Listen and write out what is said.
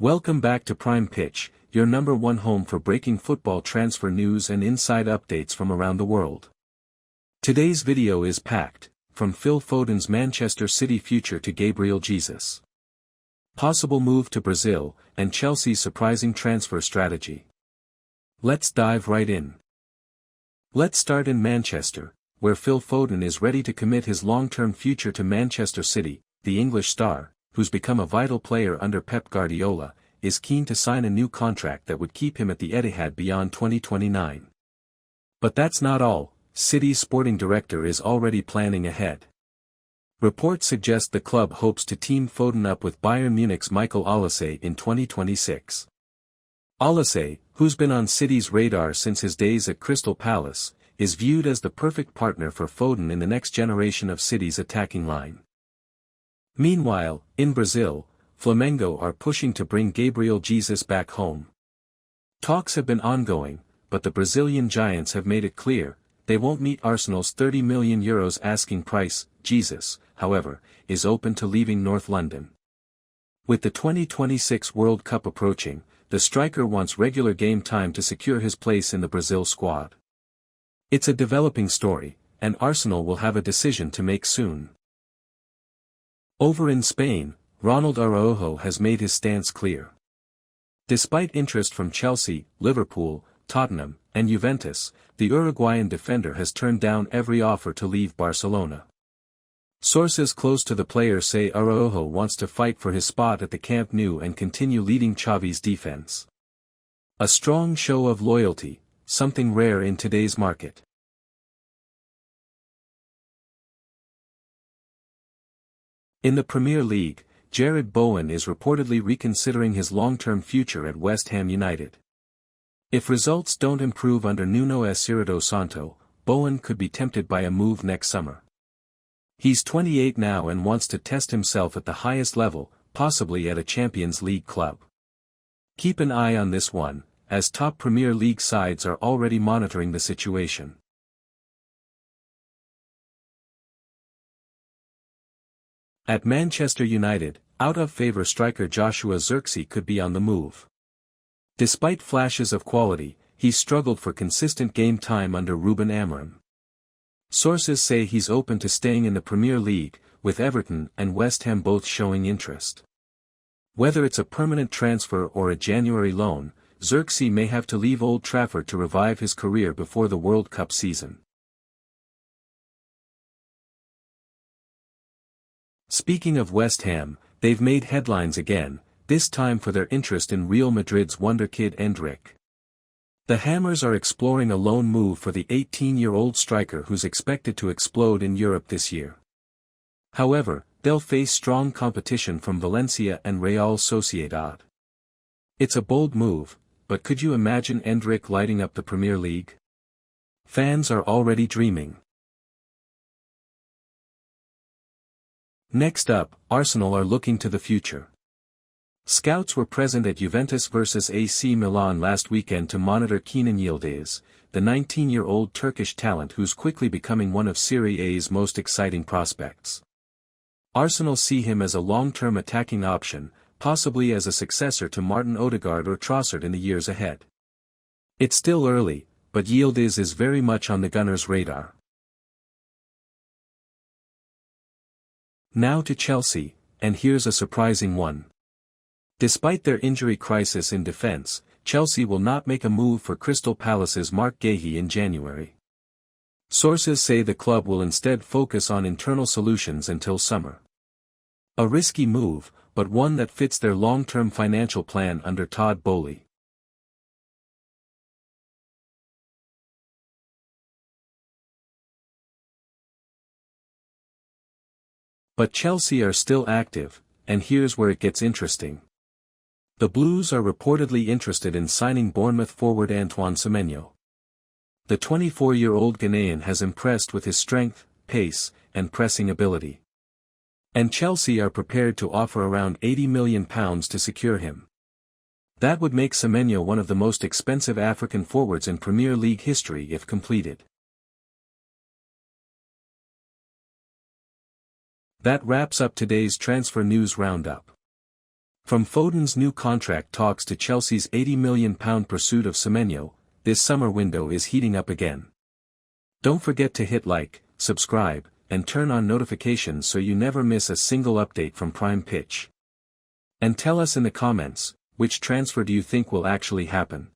Welcome back to PrimePitch, your number one home for breaking football transfer news and inside updates from around the world. Today's video is packed, from Phil Foden's Manchester City future to Gabriel Jesus, possible move to Brazil, and Chelsea's surprising transfer strategy. Let's dive right in. Let's start in Manchester, where Phil Foden is ready to commit his long-term future to Manchester City. The English star, who's become a vital player under Pep Guardiola, is keen to sign a new contract that would keep him at the Etihad beyond 2029. But that's not all. City's sporting director is already planning ahead. Reports suggest the club hopes to team Foden up with Bayern Munich's Michael Olise in 2026. Olise, who's been on City's radar since his days at Crystal Palace, is viewed as the perfect partner for Foden in the next generation of City's attacking line. Meanwhile, in Brazil, Flamengo are pushing to bring Gabriel Jesus back home. Talks have been ongoing, but the Brazilian giants have made it clear, they won't meet Arsenal's €30 million asking price. Jesus, however, is open to leaving North London. With the 2026 World Cup approaching, the striker wants regular game time to secure his place in the Brazil squad. It's a developing story, and Arsenal will have a decision to make soon. Over in Spain, Ronald Araujo has made his stance clear. Despite interest from Chelsea, Liverpool, Tottenham, and Juventus, the Uruguayan defender has turned down every offer to leave Barcelona. Sources close to the player say Araujo wants to fight for his spot at the Camp Nou and continue leading Xavi's defense. A strong show of loyalty, something rare in today's market. In the Premier League, Jarrod Bowen is reportedly reconsidering his long-term future at West Ham United. If results don't improve under Nuno Espirito Santo, Bowen could be tempted by a move next summer. He's 28 now and wants to test himself at the highest level, possibly at a Champions League club. Keep an eye on this one, as top Premier League sides are already monitoring the situation. At Manchester United, out-of-favour striker Joshua Zirkzee could be on the move. Despite flashes of quality, he's struggled for consistent game time under Ruben Amorim. Sources say he's open to staying in the Premier League, with Everton and West Ham both showing interest. Whether it's a permanent transfer or a January loan, Zirkzee may have to leave Old Trafford to revive his career before the World Cup season. Speaking of West Ham, they've made headlines again, this time for their interest in Real Madrid's wonder kid Endrick. The Hammers are exploring a loan move for the 18-year-old striker who's expected to explode in Europe this year. However, they'll face strong competition from Valencia and Real Sociedad. It's a bold move, but could you imagine Endrick lighting up the Premier League? Fans are already dreaming. Next up, Arsenal are looking to the future. Scouts were present at Juventus vs AC Milan last weekend to monitor Kenan Yildiz, the 19-year-old Turkish talent who's quickly becoming one of Serie A's most exciting prospects. Arsenal see him as a long-term attacking option, possibly as a successor to Martin Odegaard or Trossard in the years ahead. It's still early, but Yildiz is very much on the Gunners' radar. Now to Chelsea, and here's a surprising one. Despite their injury crisis in defense, Chelsea will not make a move for Crystal Palace's Mark Guéhi in January. Sources say the club will instead focus on internal solutions until summer. A risky move, but one that fits their long-term financial plan under Todd Boehly. But Chelsea are still active, and here's where it gets interesting. The Blues are reportedly interested in signing Bournemouth forward Antoine Semenyo. The 24-year-old Ghanaian has impressed with his strength, pace, and pressing ability. And Chelsea are prepared to offer around £80 million to secure him. That would make Semenyo one of the most expensive African forwards in Premier League history if completed. That wraps up today's transfer news roundup. From Foden's new contract talks to Chelsea's £80 million pursuit of Semenyo, this summer window is heating up again. Don't forget to hit like, subscribe, and turn on notifications so you never miss a single update from PrimePitch. And tell us in the comments, which transfer do you think will actually happen?